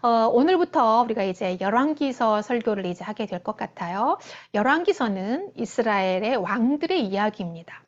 오늘부터 우리가 이제 열왕기서 설교를 이제 하게 될 것 같아요. 열왕기서는 이스라엘의 왕들의 이야기입니다.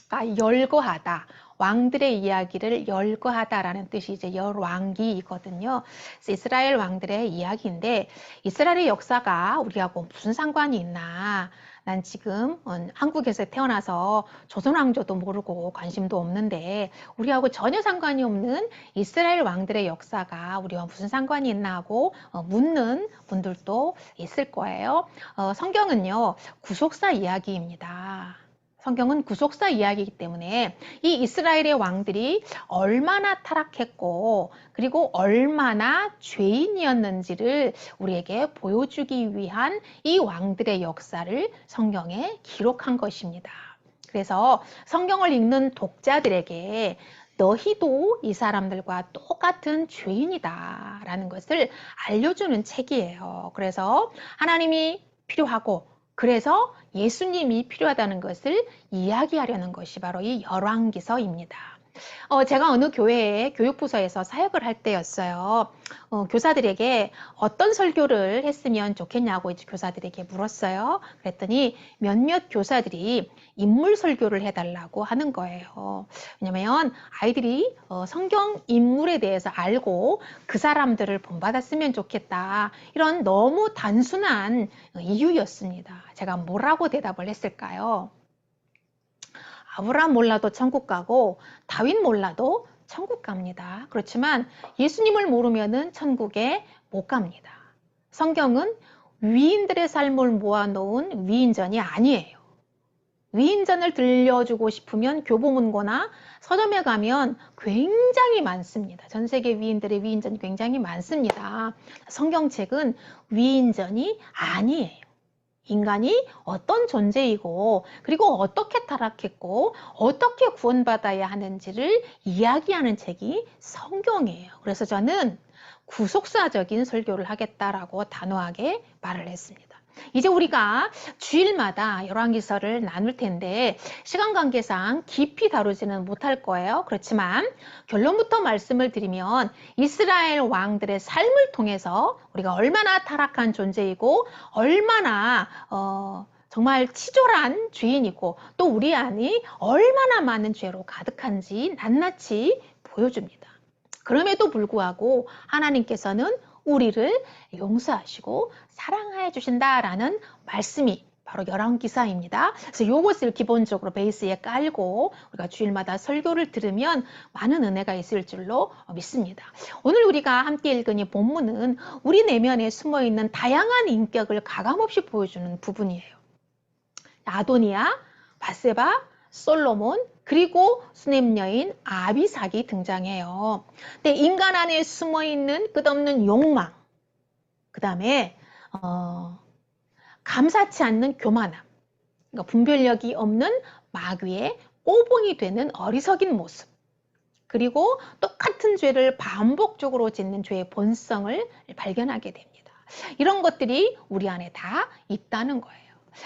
그러니까 열거하다. 왕들의 이야기를 열거하다라는 뜻이 이제 열왕기이거든요. 그래서 이스라엘 왕들의 이야기인데 이스라엘의 역사가 우리하고 무슨 상관이 있나? 난 지금 한국에서 태어나서 조선 왕조도 모르고 관심도 없는데 우리하고 전혀 상관이 없는 이스라엘 왕들의 역사가 우리와 무슨 상관이 있나 하고 묻는 분들도 있을 거예요. 성경은요, 구속사 이야기입니다. 성경은 구속사 이야기이기 때문에 이 이스라엘의 왕들이 얼마나 타락했고 그리고 얼마나 죄인이었는지를 우리에게 보여주기 위한 이 왕들의 역사를 성경에 기록한 것입니다. 그래서 성경을 읽는 독자들에게 너희도 이 사람들과 똑같은 죄인이다 라는 것을 알려주는 책이에요. 그래서 하나님이 필요하고 그래서 예수님이 필요하다는 것을 이야기하려는 것이 바로 이 열왕기서입니다. 제가 어느 교회에 교육부서에서 사역을 할 때였어요. 교사들에게 어떤 설교를 했으면 좋겠냐고 이제 교사들에게 물었어요. 그랬더니 몇몇 교사들이 인물 설교를 해달라고 하는 거예요. 왜냐면 아이들이 성경 인물에 대해서 알고 그 사람들을 본받았으면 좋겠다. 이런 너무 단순한 이유였습니다. 제가 뭐라고 대답을 했을까요? 아브라함 몰라도 천국 가고 다윗 몰라도 천국 갑니다. 그렇지만 예수님을 모르면은 천국에 못 갑니다. 성경은 위인들의 삶을 모아놓은 위인전이 아니에요. 위인전을 들려주고 싶으면 교보문고나 서점에 가면 굉장히 많습니다. 전 세계 위인들의 위인전이 굉장히 많습니다. 성경책은 위인전이 아니에요. 인간이 어떤 존재이고 그리고 어떻게 타락했고 어떻게 구원받아야 하는지를 이야기하는 책이 성경이에요. 그래서 저는 구속사적인 설교를 하겠다라고 단호하게 말을 했습니다. 이제 우리가 주일마다 열왕기서를 나눌 텐데 시간 관계상 깊이 다루지는 못할 거예요. 그렇지만 결론부터 말씀을 드리면 이스라엘 왕들의 삶을 통해서 우리가 얼마나 타락한 존재이고 얼마나 정말 치졸한 죄인이고 또 우리 안이 얼마나 많은 죄로 가득한지 낱낱이 보여줍니다. 그럼에도 불구하고 하나님께서는 우리를 용서하시고 사랑해 주신다라는 말씀이 바로 열왕기사입니다. 그래서 이것을 기본적으로 베이스에 깔고 우리가 주일마다 설교를 들으면 많은 은혜가 있을 줄로 믿습니다. 오늘 우리가 함께 읽은 이 본문은 우리 내면에 숨어있는 다양한 인격을 가감없이 보여주는 부분이에요. 아도니아, 밧세바, 솔로몬, 그리고 수냄 여인 아비삭이 등장해요. 근데 인간 안에 숨어있는 끝없는 욕망, 그 다음에 감사치 않는 교만함, 그러니까 분별력이 없는 마귀의 꼬봉이 되는 어리석인 모습, 그리고 똑같은 죄를 반복적으로 짓는 죄의 본성을 발견하게 됩니다. 이런 것들이 우리 안에 다 있다는 거예요.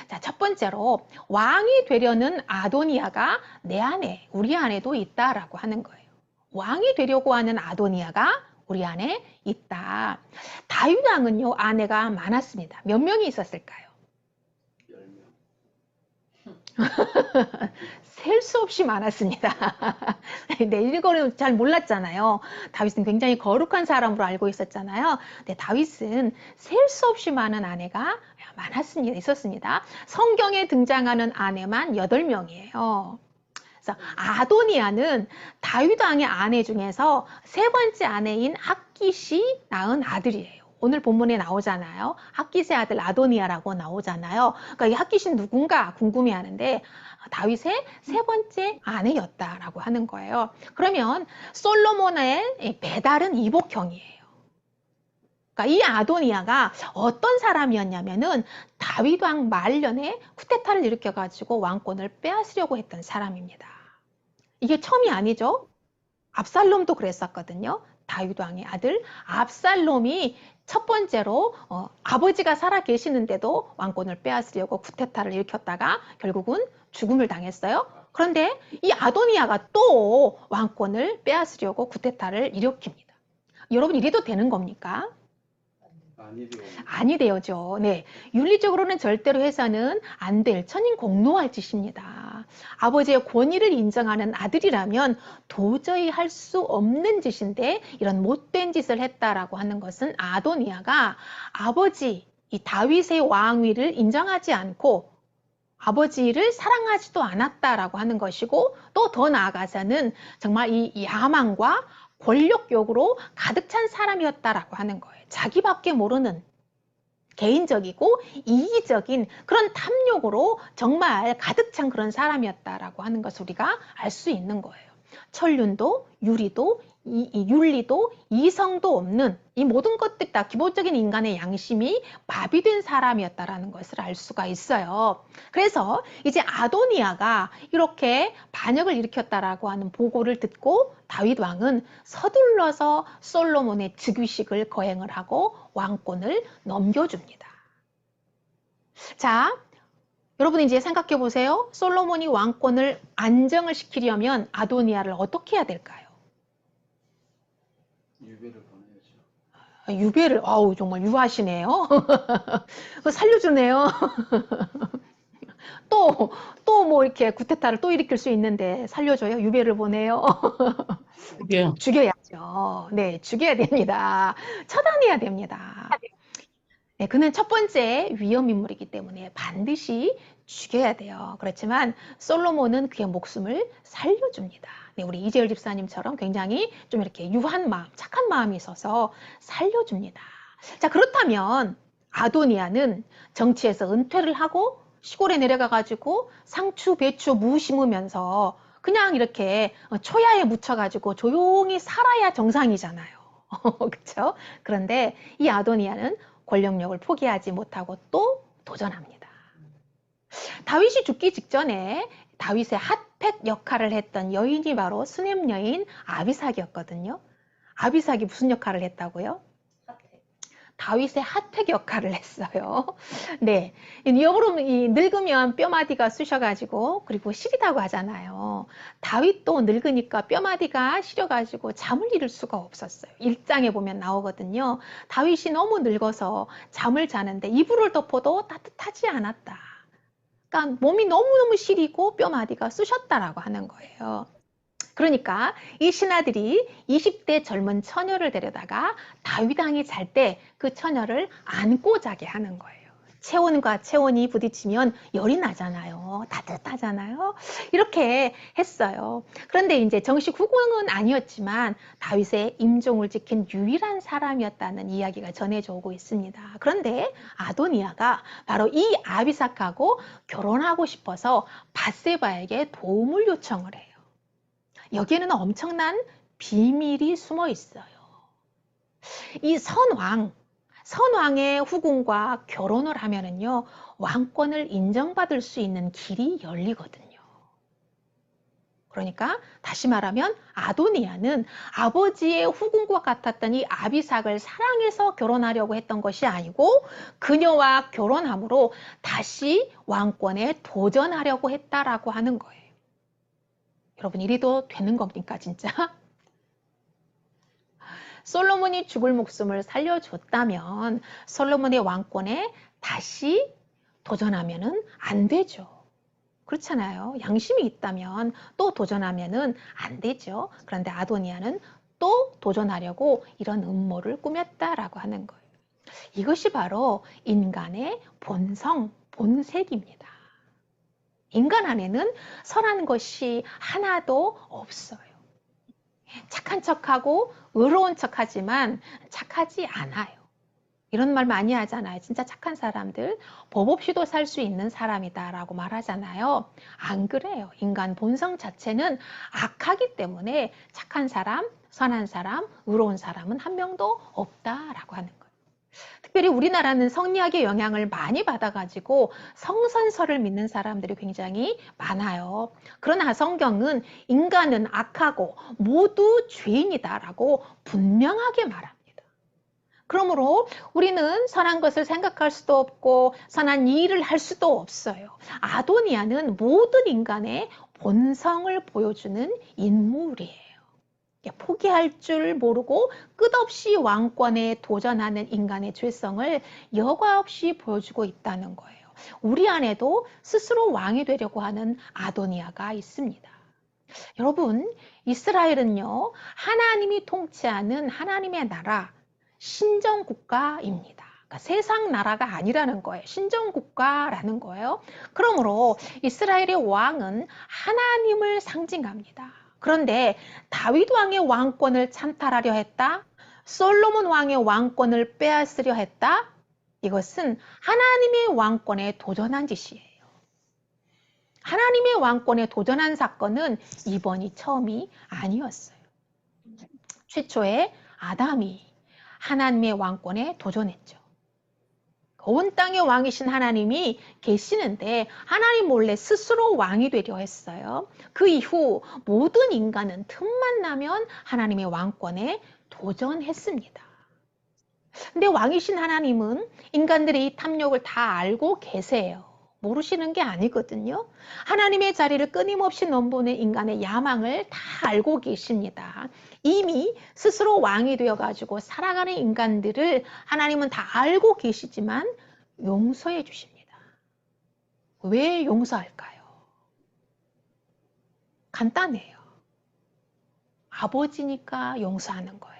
자, 첫 번째로 왕이 되려는 아도니아가 내 안에, 우리 안에도 있다라고 하는 거예요. 왕이 되려고 하는 아도니아가 우리 안에 있다. 다윗 왕은요, 아내가 많았습니다. 몇 명이 있었을까요? 10명. 셀 수 없이 많았습니다. 네, 이거는 잘 몰랐잖아요. 다윗은 굉장히 거룩한 사람으로 알고 있었잖아요. 근데 다윗은 셀 수 없이 많은 아내가 많았습니다. 있었습니다. 성경에 등장하는 아내만 8명이에요. 그래서 아도니아는 다윗 왕의 아내 중에서 세 번째 아내인 핫깃이 낳은 아들이에요. 오늘 본문에 나오잖아요. 핫깃의 아들 아도니아라고 나오잖아요. 그러니까 이 핫깃이 누군가 궁금해하는데 다윗의 세 번째 아내였다라고 하는 거예요. 그러면 솔로몬의 배달은 이복형이에요. 그러니까 이 아도니아가 어떤 사람이었냐면은 다윗 왕 말년에 쿠데타를 일으켜가지고 왕권을 빼앗으려고 했던 사람입니다. 이게 처음이 아니죠. 압살롬도 그랬었거든요. 다윗 왕의 아들 압살롬이 첫 번째로 아버지가 살아 계시는데도 왕권을 빼앗으려고 쿠데타를 일으켰다가 결국은 죽음을 당했어요. 그런데 이 아도니아가 또 왕권을 빼앗으려고 쿠데타를 일으킵니다. 여러분 이래도 되는 겁니까? 아니죠. 아니 되어죠. 네. 윤리적으로는 절대로 해서는 안 될 천인 공노할 짓입니다. 아버지의 권위를 인정하는 아들이라면 도저히 할 수 없는 짓인데 이런 못된 짓을 했다라고 하는 것은 아도니아가 아버지 이 다윗의 왕위를 인정하지 않고 아버지를 사랑하지도 않았다라고 하는 것이고 또 더 나아가서는 정말 이 야망과 권력욕으로 가득 찬 사람이었다라고 하는 거예요. 자기밖에 모르는 개인적이고 이기적인 그런 탐욕으로 정말 가득 찬 그런 사람이었다라고 하는 것을 우리가 알 수 있는 거예요. 천륜도 유리도 윤리도 이성도 없는 이 모든 것들 다 기본적인 인간의 양심이 마비된 사람이었다라는 것을 알 수가 있어요. 그래서 이제 아도니아가 이렇게 반역을 일으켰다라고 하는 보고를 듣고 다윗 왕은 서둘러서 솔로몬의 즉위식을 거행을 하고 왕권을 넘겨줍니다. 자, 여러분 이제 생각해 보세요. 솔로몬이 왕권을 안정을 시키려면 아도니아를 어떻게 해야 될까요? 유배를 보내야죠. 유배를, 아우, 정말 유하시네요. 살려주네요. 또 뭐 이렇게 구테타를 또 일으킬 수 있는데 살려줘요? 유배를 보내요? 죽여. 죽여야죠. 네, 죽여야 됩니다. 처단해야 됩니다. 네, 그는 첫 번째 위험 인물이기 때문에 반드시 죽여야 돼요. 그렇지만 솔로몬은 그의 목숨을 살려줍니다. 네, 우리 이재열 집사님처럼 굉장히 좀 이렇게 유한 마음, 착한 마음이 있어서 살려줍니다. 자, 그렇다면 아도니아는 정치에서 은퇴를 하고 시골에 내려가가지고 상추, 배추, 무 심으면서 그냥 이렇게 초야에 묻혀가지고 조용히 살아야 정상이잖아요. 그렇죠? 그런데 이 아도니아는 권력력을 포기하지 못하고 또 도전합니다. 다윗이 죽기 직전에 다윗의 핫팩 역할을 했던 여인이 바로 수넴 여인 아비삭이었거든요. 아비삭이 무슨 역할을 했다고요? 다윗의 핫팩 역할을 했어요. 네. 여러분, 늙으면 뼈마디가 쑤셔가지고, 그리고 시리다고 하잖아요. 다윗도 늙으니까 뼈마디가 시려가지고 잠을 이룰 수가 없었어요. 1장에 보면 나오거든요. 다윗이 너무 늙어서 잠을 자는데 이불을 덮어도 따뜻하지 않았다. 그러니까 몸이 너무너무 시리고 뼈마디가 쑤셨다라고 하는 거예요. 그러니까 이 신하들이 20대 젊은 처녀를 데려다가 다윗 왕이 잘 때 그 처녀를 안고 자게 하는 거예요. 체온과 체온이 부딪히면 열이 나잖아요. 따뜻하잖아요. 이렇게 했어요. 그런데 이제 정식 후궁은 아니었지만 다윗의 임종을 지킨 유일한 사람이었다는 이야기가 전해져 오고 있습니다. 그런데 아도니아가 바로 이 아비삭하고 결혼하고 싶어서 밧세바에게 도움을 요청을 해요. 여기에는 엄청난 비밀이 숨어 있어요. 이 선왕의 후궁과 결혼을 하면은요, 왕권을 인정받을 수 있는 길이 열리거든요. 그러니까 다시 말하면 아도니아는 아버지의 후궁과 같았던 이 아비삭을 사랑해서 결혼하려고 했던 것이 아니고 그녀와 결혼함으로 다시 왕권에 도전하려고 했다라고 하는 거예요. 여러분 이래도 되는 겁니까 진짜? 솔로몬이 죽을 목숨을 살려줬다면 솔로몬의 왕권에 다시 도전하면은 안 되죠. 그렇잖아요. 양심이 있다면 또 도전하면은 안 되죠. 그런데 아도니아는 또 도전하려고 이런 음모를 꾸몄다라고 하는 거예요. 이것이 바로 인간의 본성, 본색입니다. 인간 안에는 선한 것이 하나도 없어요. 착한 척하고 의로운 척하지만 착하지 않아요. 이런 말 많이 하잖아요. 진짜 착한 사람들 법 없이도 살 수 있는 사람이다라고 말하잖아요. 안 그래요. 인간 본성 자체는 악하기 때문에 착한 사람, 선한 사람, 의로운 사람은 한 명도 없다라고 하는 거예요. 특별히 우리나라는 성리학의 영향을 많이 받아가지고 성선설을 믿는 사람들이 굉장히 많아요. 그러나 성경은 인간은 악하고 모두 죄인이다라고 분명하게 말합니다. 그러므로 우리는 선한 것을 생각할 수도 없고 선한 일을 할 수도 없어요. 아도니아는 모든 인간의 본성을 보여주는 인물이에요. 포기할 줄 모르고 끝없이 왕권에 도전하는 인간의 죄성을 여과 없이 보여주고 있다는 거예요. 우리 안에도 스스로 왕이 되려고 하는 아도니아가 있습니다. 여러분, 이스라엘은요, 하나님이 통치하는 하나님의 나라, 신정국가입니다. 그러니까 세상 나라가 아니라는 거예요. 신정국가라는 거예요. 그러므로 이스라엘의 왕은 하나님을 상징합니다. 그런데 다윗 왕의 왕권을 찬탈하려 했다? 솔로몬 왕의 왕권을 빼앗으려 했다? 이것은 하나님의 왕권에 도전한 짓이에요. 하나님의 왕권에 도전한 사건은 이번이 처음이 아니었어요. 최초에 아담이 하나님의 왕권에 도전했죠. 온 땅의 왕이신 하나님이 계시는데 하나님 몰래 스스로 왕이 되려 했어요. 그 이후 모든 인간은 틈만 나면 하나님의 왕권에 도전했습니다. 근데 왕이신 하나님은 인간들의 이 탐욕을 다 알고 계세요. 모르시는 게 아니거든요. 하나님의 자리를 끊임없이 넘보는 인간의 야망을 다 알고 계십니다. 이미 스스로 왕이 되어가지고 살아가는 인간들을 하나님은 다 알고 계시지만 용서해 주십니다. 왜 용서할까요? 간단해요. 아버지니까 용서하는 거예요.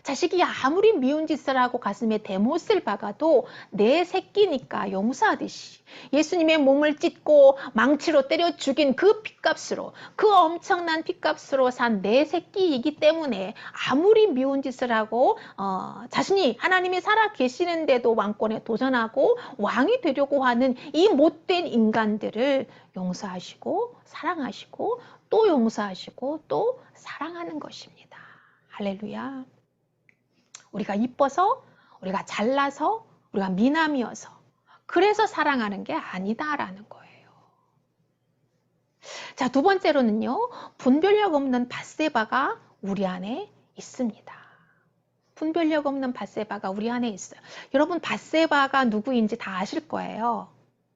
자식이 아무리 미운 짓을 하고 가슴에 대못을 박아도 내 새끼니까 용서하듯이 예수님의 몸을 찢고 망치로 때려 죽인 그 핏값으로, 그 엄청난 핏값으로 산 내 새끼이기 때문에 아무리 미운 짓을 하고 자신이 하나님이 살아 계시는데도 왕권에 도전하고 왕이 되려고 하는 이 못된 인간들을 용서하시고 사랑하시고 또 용서하시고 또 사랑하는 것입니다. 할렐루야. 우리가 이뻐서, 우리가 잘나서, 우리가 미남이어서 그래서 사랑하는 게 아니다라는 거예요. 자, 두 번째로는요. 분별력 없는 밧세바가 우리 안에 있습니다. 분별력 없는 밧세바가 우리 안에 있어요. 여러분, 밧세바가 누구인지 다 아실 거예요.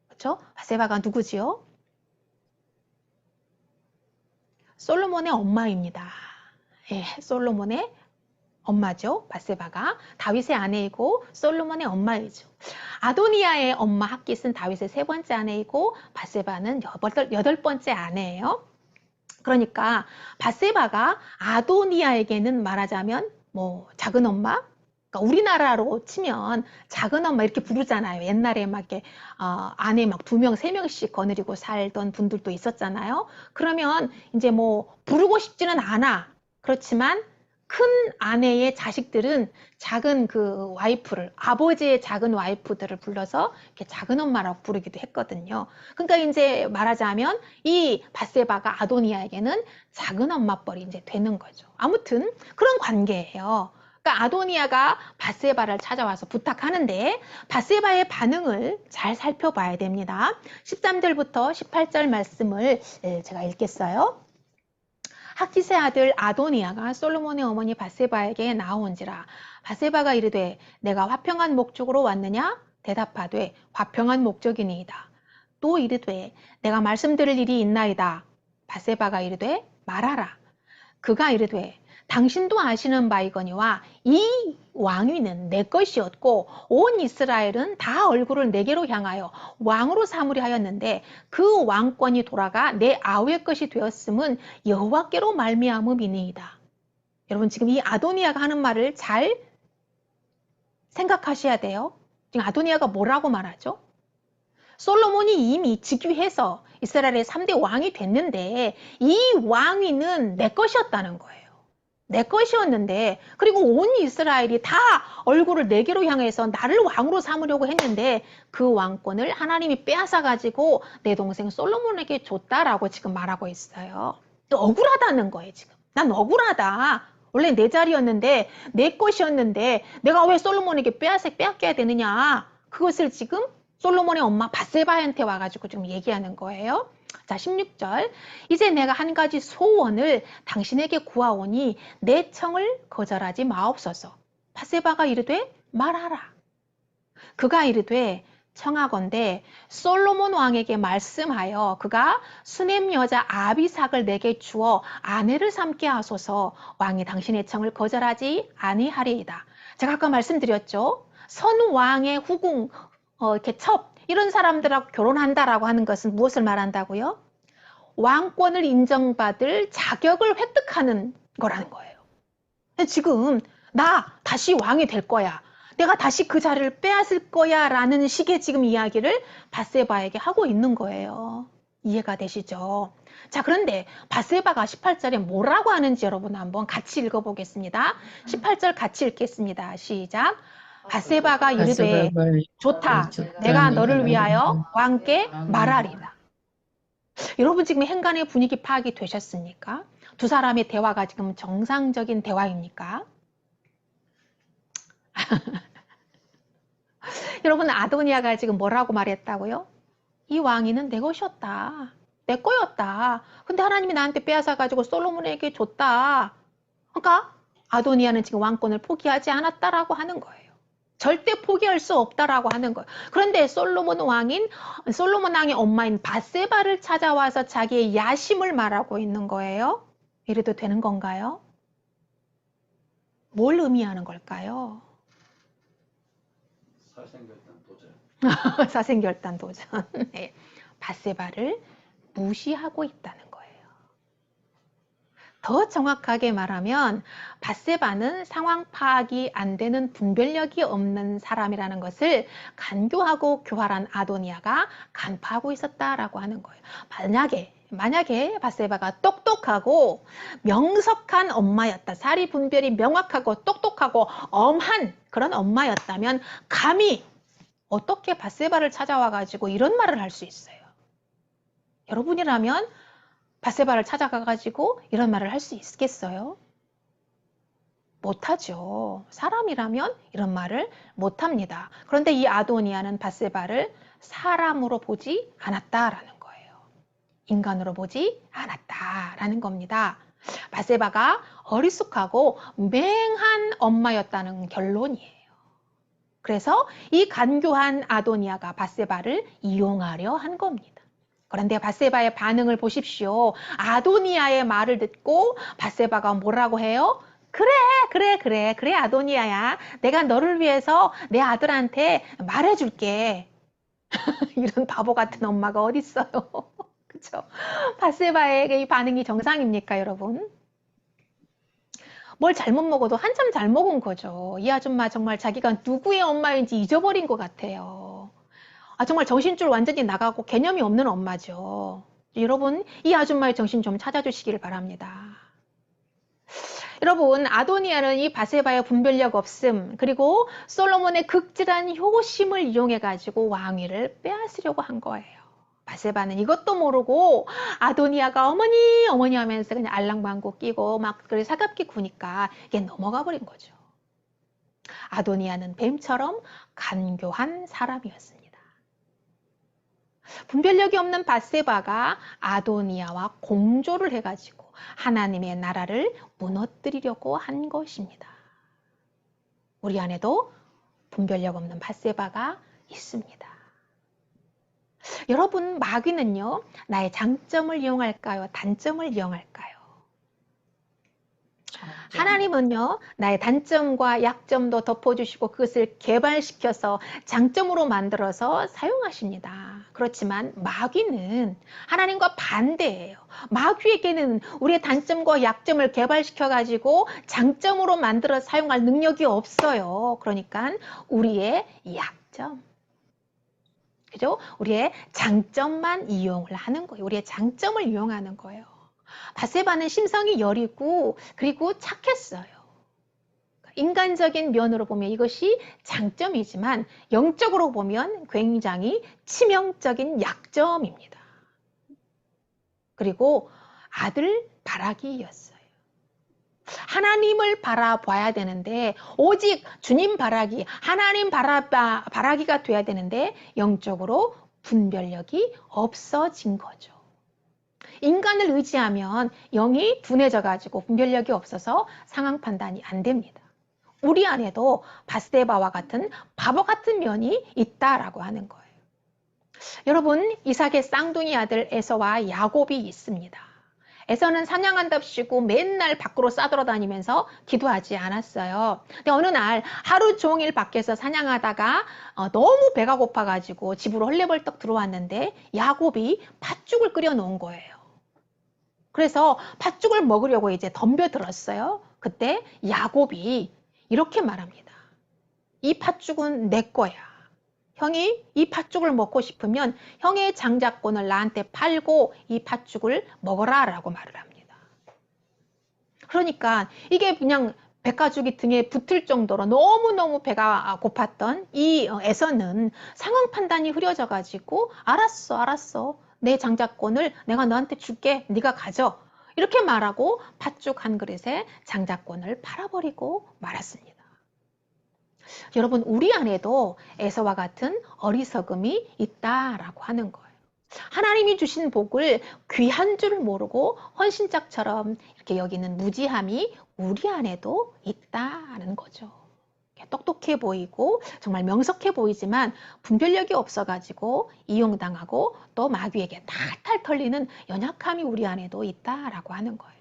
그렇죠? 밧세바가 누구지요? 솔로몬의 엄마입니다. 예, 솔로몬의 엄마죠. 밧세바가 다윗의 아내이고 솔로몬의 엄마이죠. 아도니아의 엄마 핫깃은 다윗의 세 번째 아내이고 밧세바는 여덟 번째 아내예요. 그러니까 밧세바가 아도니아에게는 말하자면 뭐 작은 엄마, 그러니까 우리나라로 치면 작은 엄마 이렇게 부르잖아요. 옛날에 막 이렇게 아내 막 2명, 3명씩 거느리고 살던 분들도 있었잖아요. 그러면 이제 뭐 부르고 싶지는 않아. 그렇지만 큰 아내의 자식들은 작은 그 와이프를, 아버지의 작은 와이프들을 불러서 이렇게 작은 엄마라고 부르기도 했거든요. 그러니까 이제 말하자면 이 밧세바가 아도니아에게는 작은 엄마뻘이 이제 되는 거죠. 아무튼 그런 관계예요. 그러니까 아도니아가 밧세바를 찾아와서 부탁하는데 밧세바의 반응을 잘 살펴봐야 됩니다. 13절부터 18절 말씀을 제가 읽겠어요. 핫깃의 아들 아도니아가 솔로몬의 어머니 밧세바에게 나온지라. 밧세바가 이르되 내가 화평한 목적으로 왔느냐? 대답하되 화평한 목적이니이다. 또 이르되 내가 말씀드릴 일이 있나이다. 밧세바가 이르되 말하라. 그가 이르되 당신도 아시는 바이거니와 이 왕위는 내 것이었고 온 이스라엘은 다 얼굴을 내게로 향하여 왕으로 삼으려 하였는데 그 왕권이 돌아가 내 아우의 것이 되었음은 여호와께로 말미암음이니이다. 여러분 지금 이 아도니아가 하는 말을 잘 생각하셔야 돼요. 지금 아도니아가 뭐라고 말하죠? 솔로몬이 이미 즉위해서 이스라엘의 3대 왕이 됐는데 이 왕위는 내 것이었다는 거예요. 내 것이었는데 그리고 온 이스라엘이 다 얼굴을 내게로 향해서 나를 왕으로 삼으려고 했는데 그 왕권을 하나님이 빼앗아 가지고 내 동생 솔로몬에게 줬다라고 지금 말하고 있어요. 억울하다는 거예요. 지금 난 억울하다. 원래 내 자리였는데 내 것이었는데 내가 왜 솔로몬에게 빼앗겨야 되느냐. 그것을 지금 솔로몬의 엄마 밧세바한테 와가지고 지금 얘기하는 거예요. 자, 16절. 이제 내가 한 가지 소원을 당신에게 구하오니 내 청을 거절하지 마옵소서. 밧세바가 이르되 말하라. 그가 이르되 청하건대 솔로몬 왕에게 말씀하여 그가 수넴 여자 아비삭을 내게 주어 아내를 삼게 하소서. 왕이 당신의 청을 거절하지 아니하리이다. 제가 아까 말씀드렸죠. 선 왕의 후궁, 이렇게 첩 이런 사람들하고 결혼한다라고 하는 것은 무엇을 말한다고요? 왕권을 인정받을 자격을 획득하는 거라는 거예요. 지금 나 다시 왕이 될 거야. 내가 다시 그 자리를 빼앗을 거야 라는 식의 지금 이야기를 밧세바에게 하고 있는 거예요. 이해가 되시죠? 자, 그런데 밧세바가 18절에 뭐라고 하는지 여러분 한번 같이 읽어보겠습니다. 18절 같이 읽겠습니다. 시작. 밧세바가 이르되 좋다. 내가 너를 위하여 왕께 말하리라. 여러분 지금 행간의 분위기 파악이 되셨습니까? 두 사람의 대화가 지금 정상적인 대화입니까? 여러분 아도니아가 지금 뭐라고 말했다고요? 이 왕위는 내 것이었다. 내 거였다. 근데 하나님이 나한테 빼앗아가지고 솔로몬에게 줬다. 그러니까 아도니아는 지금 왕권을 포기하지 않았다라고 하는 거예요. 절대 포기할 수 없다라고 하는 거예요. 그런데 솔로몬 왕의 엄마인 밧세바를 찾아와서 자기의 야심을 말하고 있는 거예요. 이래도 되는 건가요? 뭘 의미하는 걸까요? 사생결단 도전. 사생결단 도전. 네. 밧세바를 무시하고 있다는 거예요. 더 정확하게 말하면 밧세바는 상황 파악이 안 되는 분별력이 없는 사람이라는 것을 간교하고 교활한 아도니아가 간파하고 있었다라고 하는 거예요. 만약에 밧세바가 똑똑하고 명석한 엄마였다. 사리 분별이 명확하고 똑똑하고 엄한 그런 엄마였다면 감히 어떻게 밧세바를 찾아와 가지고 이런 말을 할 수 있어요. 여러분이라면 밧세바를 찾아가 가지고 이런 말을 할 수 있겠어요? 못하죠. 사람이라면 이런 말을 못합니다. 그런데 이 아도니아는 밧세바를 사람으로 보지 않았다라는 거예요. 인간으로 보지 않았다라는 겁니다. 밧세바가 어리숙하고 맹한 엄마였다는 결론이에요. 그래서 이 간교한 아도니아가 밧세바를 이용하려 한 겁니다. 그런데 밧세바의 반응을 보십시오. 아도니아의 말을 듣고 밧세바가 뭐라고 해요? 그래 아도니아야. 내가 너를 위해서 내 아들한테 말해줄게. 이런 바보 같은 엄마가 어딨어요. 그렇죠? 밧세바의 이 반응이 정상입니까, 여러분? 뭘 잘못 먹어도 한참 잘 먹은 거죠. 이 아줌마 정말 자기가 누구의 엄마인지 잊어버린 것 같아요. 정말 정신줄 완전히 나가고 개념이 없는 엄마죠. 여러분, 이 아줌마의 정신 좀 찾아주시기를 바랍니다. 여러분, 아도니아는 이 밧세바의 분별력 없음, 그리고 솔로몬의 극질한 효심을 이용해가지고 왕위를 빼앗으려고 한 거예요. 밧세바는 이것도 모르고 아도니아가 어머니 하면서 그냥 알랑방구 끼고 막 사갑게 구니까 이게 넘어가 버린 거죠. 아도니아는 뱀처럼 간교한 사람이었습니다. 분별력이 없는 밧세바가 아도니아와 공조를 해가지고 하나님의 나라를 무너뜨리려고 한 것입니다. 우리 안에도 분별력 없는 밧세바가 있습니다. 여러분, 마귀는요, 나의 장점을 이용할까요? 단점을 이용할까요? 하나님은요, 나의 단점과 약점도 덮어주시고 그것을 개발시켜서 장점으로 만들어서 사용하십니다. 그렇지만 마귀는 하나님과 반대예요. 마귀에게는 우리의 단점과 약점을 개발시켜가지고 장점으로 만들어 사용할 능력이 없어요. 그러니까 우리의 약점, 그죠? 우리의 장점만 이용을 하는 거예요. 우리의 장점을 이용하는 거예요. 밧세바는 심성이 여리고 그리고 착했어요. 인간적인 면으로 보면 이것이 장점이지만 영적으로 보면 굉장히 치명적인 약점입니다. 그리고 아들 바라기였어요. 하나님을 바라봐야 되는데 오직 주님 바라기, 하나님 바라기가 돼야 되는데 영적으로 분별력이 없어진 거죠. 인간을 의지하면 영이 둔해져 가지고 분별력이 없어서 상황 판단이 안 됩니다. 우리 안에도 밧세바와 같은 바보 같은 면이 있다라고 하는 거예요. 여러분, 이삭의 쌍둥이 아들 에서와 야곱이 있습니다. 에서는 사냥한답시고 맨날 밖으로 싸돌아다니면서 기도하지 않았어요. 근데 어느 날 하루 종일 밖에서 사냥하다가 너무 배가 고파가지고 집으로 헐레벌떡 들어왔는데 야곱이 팥죽을 끓여 놓은 거예요. 그래서 팥죽을 먹으려고 이제 덤벼들었어요. 그때 야곱이 이렇게 말합니다. 이 팥죽은 내 거야. 형이 이 팥죽을 먹고 싶으면 형의 장자권을 나한테 팔고 이 팥죽을 먹어라 라고 말을 합니다. 그러니까 이게 그냥 백가죽이 등에 붙을 정도로 너무너무 배가 고팠던 이 에서는 상황 판단이 흐려져 가지고 알았어 내 장자권을 내가 너한테 줄게 네가 가져 이렇게 말하고 팥죽 한 그릇에 장자권을 팔아버리고 말았습니다. 여러분, 우리 안에도 에서와 같은 어리석음이 있다라고 하는 거예요. 하나님이 주신 복을 귀한 줄 모르고 헌신짝처럼 이렇게 여기는 무지함이 우리 안에도 있다는 거죠. 똑똑해 보이고 정말 명석해 보이지만 분별력이 없어가지고 이용당하고 또 마귀에게 탈탈 털리는 연약함이 우리 안에도 있다라고 하는 거예요.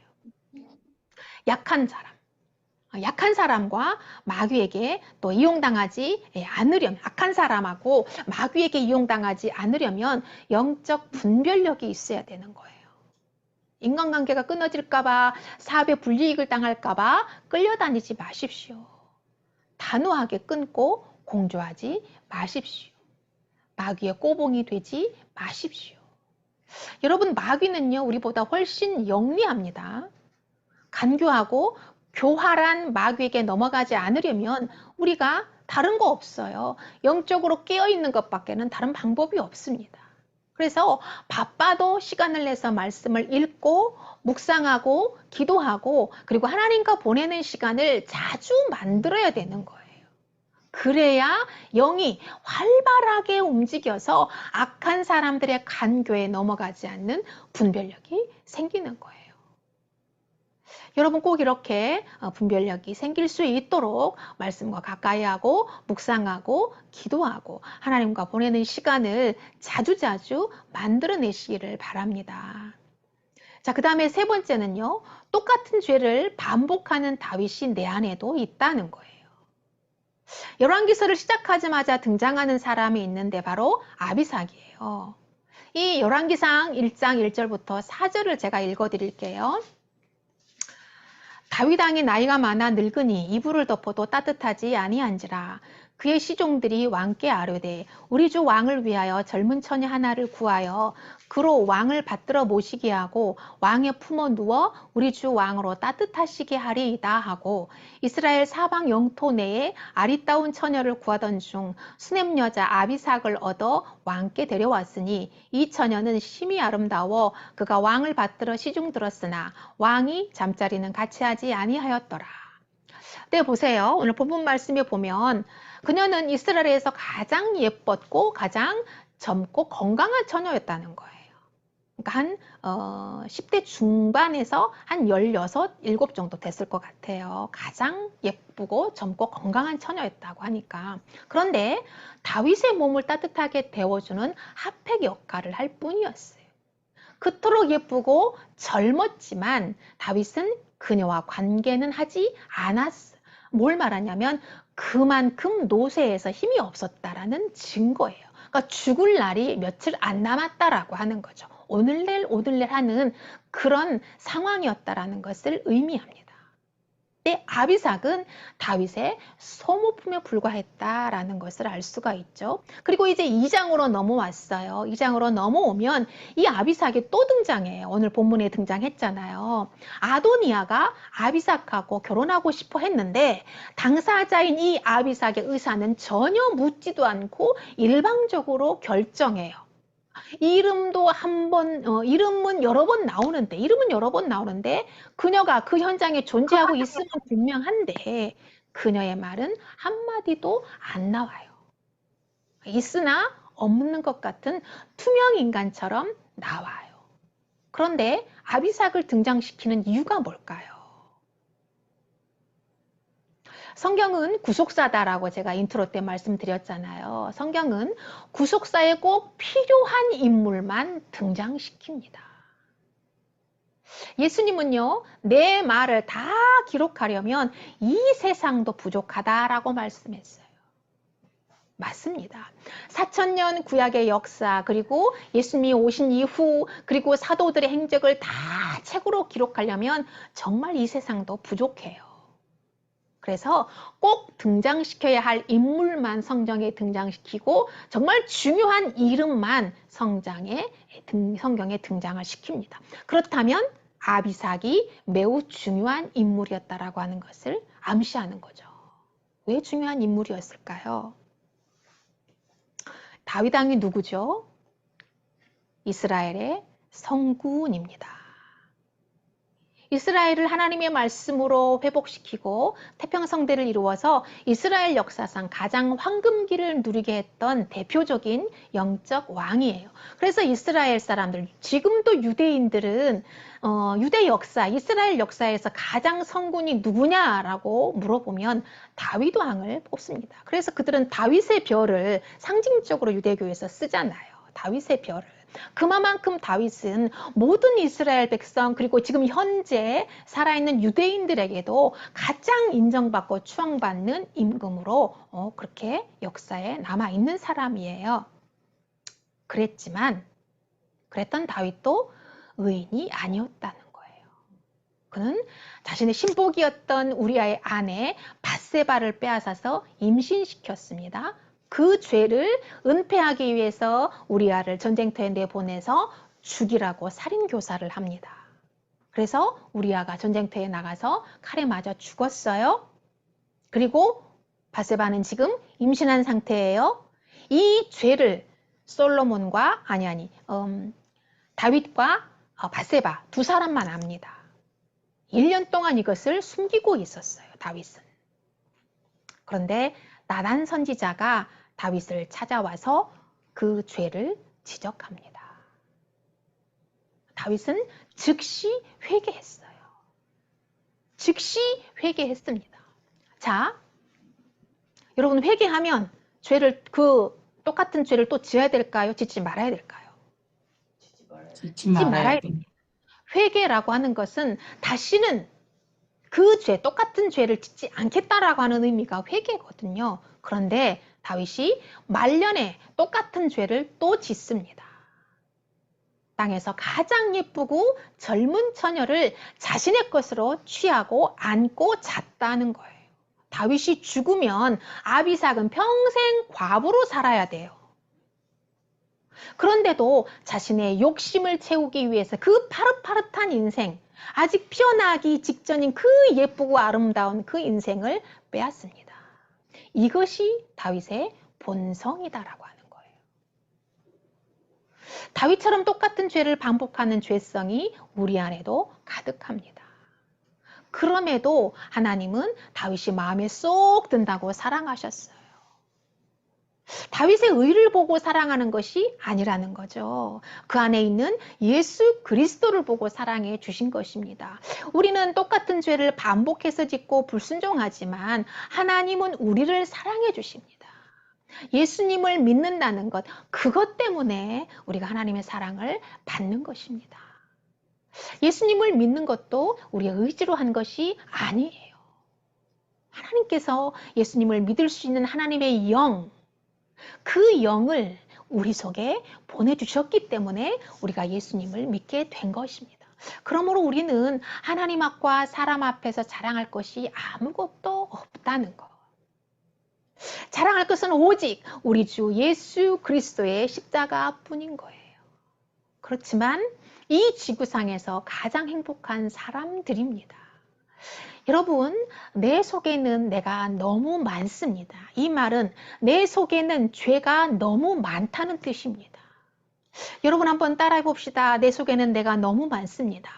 약한 사람과 마귀에게 또 이용당하지 않으려면, 악한 사람하고 마귀에게 이용당하지 않으려면 영적 분별력이 있어야 되는 거예요. 인간관계가 끊어질까봐, 사업에 불이익을 당할까봐 끌려다니지 마십시오. 단호하게 끊고 공조하지 마십시오. 마귀의 꼬봉이 되지 마십시오. 여러분, 마귀는요, 우리보다 훨씬 영리합니다. 간교하고 교활한 마귀에게 넘어가지 않으려면 우리가 다른 거 없어요. 영적으로 깨어있는 것밖에는 다른 방법이 없습니다. 그래서 바빠도 시간을 내서 말씀을 읽고 묵상하고 기도하고 그리고 하나님과 보내는 시간을 자주 만들어야 되는 거예요. 그래야 영이 활발하게 움직여서 악한 사람들의 간교에 넘어가지 않는 분별력이 생기는 거예요. 여러분 꼭 이렇게 분별력이 생길 수 있도록 말씀과 가까이 하고 묵상하고 기도하고 하나님과 보내는 시간을 자주자주 만들어내시기를 바랍니다. 자, 그 다음에 세 번째는요. 똑같은 죄를 반복하는 다윗이 내 안에도 있다는 거예요. 열왕기서를 시작하자마자 등장하는 사람이 있는데 바로 아비삭이에요. 이 열왕기상 1장 1절부터 4절을 제가 읽어드릴게요. 다윗 왕이 나이가 많아 늙으니 이불을 덮어도 따뜻하지 아니한지라. 그의 시종들이 왕께 아뢰되 우리 주 왕을 위하여 젊은 처녀 하나를 구하여 그로 왕을 받들어 모시게 하고 왕의 품어 누워 우리 주 왕으로 따뜻하시게 하리이다 하고 이스라엘 사방 영토 내에 아리따운 처녀를 구하던 중 수냄 여자 아비삭을 얻어 왕께 데려왔으니 이 처녀는 심히 아름다워 그가 왕을 받들어 시중 들었으나 왕이 잠자리는 같이 하지 아니하였더라. 네, 보세요. 오늘 본문 말씀에 보면 그녀는 이스라엘에서 가장 예뻤고 가장 젊고 건강한 처녀였다는 거예요. 그러니까 한 10대 중반에서 한 16, 7 정도 됐을 것 같아요. 가장 예쁘고 젊고 건강한 처녀였다고 하니까. 그런데 다윗의 몸을 따뜻하게 데워주는 핫팩 역할을 할 뿐이었어요. 그토록 예쁘고 젊었지만 다윗은 그녀와 관계는 하지 않았어요. 뭘 말하냐면 그만큼 노쇠해서 힘이 없었다라는 증거예요. 그러니까 죽을 날이 며칠 안 남았다라고 하는 거죠. 오늘 내일 하는 그런 상황이었다라는 것을 의미합니다. 근데 아비삭은 다윗의 소모품에 불과했다라는 것을 알 수가 있죠. 그리고 이제 2장으로 넘어왔어요. 2장으로 넘어오면 이 아비삭이 또 등장해요. 오늘 본문에 등장했잖아요. 아도니아가 아비삭하고 결혼하고 싶어 했는데 당사자인 이 아비삭의 의사는 전혀 묻지도 않고 일방적으로 결정해요. 이름은 여러 번 나오는데 그녀가 그 현장에 존재하고 있으면 분명한데 그녀의 말은 한마디도 안 나와요. 있으나 없는 것 같은 투명 인간처럼 나와요. 그런데 아비삭을 등장시키는 이유가 뭘까요? 성경은 구속사다라고 제가 인트로 때 말씀드렸잖아요. 성경은 구속사에 꼭 필요한 인물만 등장시킵니다. 예수님은요, 내 말을 다 기록하려면 이 세상도 부족하다라고 말씀했어요. 맞습니다. 4000년 구약의 역사, 그리고 예수님이 오신 이후, 그리고 사도들의 행적을 다 책으로 기록하려면 정말 이 세상도 부족해요. 그래서 꼭 등장시켜야 할 인물만 성경에 등장시키고 정말 중요한 이름만 성경에 등장을 시킵니다. 그렇다면 아비삭이 매우 중요한 인물이었다라고 하는 것을 암시하는 거죠. 왜 중요한 인물이었을까요? 다윗 왕이 누구죠? 이스라엘의 성군입니다. 이스라엘을 하나님의 말씀으로 회복시키고 태평성대를 이루어서 이스라엘 역사상 가장 황금기를 누리게 했던 대표적인 영적 왕이에요. 그래서 이스라엘 사람들, 지금도 유대인들은 유대 역사, 이스라엘 역사에서 가장 성군이 누구냐라고 물어보면 다윗 왕을 뽑습니다. 그래서 그들은 다윗의 별을 상징적으로 유대교에서 쓰잖아요. 다윗의 별을. 그만큼 다윗은 모든 이스라엘 백성, 그리고 지금 현재 살아있는 유대인들에게도 가장 인정받고 추앙받는 임금으로 그렇게 역사에 남아있는 사람이에요. 그랬던 다윗도 의인이 아니었다는 거예요. 그는 자신의 신복이었던 우리아의 아내 밧세바를 빼앗아서 임신시켰습니다. 그 죄를 은폐하기 위해서 우리아를 전쟁터에 내보내서 죽이라고 살인교사를 합니다. 그래서 우리아가 전쟁터에 나가서 칼에 맞아 죽었어요. 그리고 밧세바는 지금 임신한 상태예요. 이 죄를 솔로몬과 다윗과 밧세바 두 사람만 압니다. 1년 동안 이것을 숨기고 있었어요. 다윗은. 그런데 나단 선지자가 다윗을 찾아와서 그 죄를 지적합니다. 다윗은 즉시 회개했어요. 즉시 회개했습니다. 자, 여러분 회개하면 똑같은 죄를 또 지어야 될까요? 짓지 말아야 될까요? 짓지 말아야 됩니다. 회개라고 하는 것은 다시는 그 똑같은 죄를 짓지 않겠다라고 하는 의미가 회개거든요. 그런데 다윗이 말년에 똑같은 죄를 또 짓습니다. 땅에서 가장 예쁘고 젊은 처녀를 자신의 것으로 취하고 안고 잤다는 거예요. 다윗이 죽으면 아비삭은 평생 과부로 살아야 돼요. 그런데도 자신의 욕심을 채우기 위해서 그 파릇파릇한 인생, 아직 피어나기 직전인 그 예쁘고 아름다운 그 인생을 빼앗습니다. 이것이 다윗의 본성이다라고 하는 거예요. 다윗처럼 똑같은 죄를 반복하는 죄성이 우리 안에도 가득합니다. 그럼에도 하나님은 다윗이 마음에 쏙 든다고 사랑하셨어요. 다윗의 의를 보고 사랑하는 것이 아니라는 거죠. 그 안에 있는 예수 그리스도를 보고 사랑해 주신 것입니다. 우리는 똑같은 죄를 반복해서 짓고 불순종하지만 하나님은 우리를 사랑해 주십니다. 예수님을 믿는다는 것, 그것 때문에 우리가 하나님의 사랑을 받는 것입니다. 예수님을 믿는 것도 우리의 의지로 한 것이 아니에요. 하나님께서 예수님을 믿을 수 있는 하나님의 영, 그 영을 우리 속에 보내주셨기 때문에 우리가 예수님을 믿게 된 것입니다. 그러므로 우리는 하나님 앞과 사람 앞에서 자랑할 것이 아무것도 없다는 것. 자랑할 것은 오직 우리 주 예수 그리스도의 십자가뿐인 거예요. 그렇지만 이 지구상에서 가장 행복한 사람들입니다. 여러분, 내 속에는 내가 너무 많습니다. 이 말은 내 속에는 죄가 너무 많다는 뜻입니다. 여러분 한번 따라해 봅시다. 내 속에는 내가 너무 많습니다.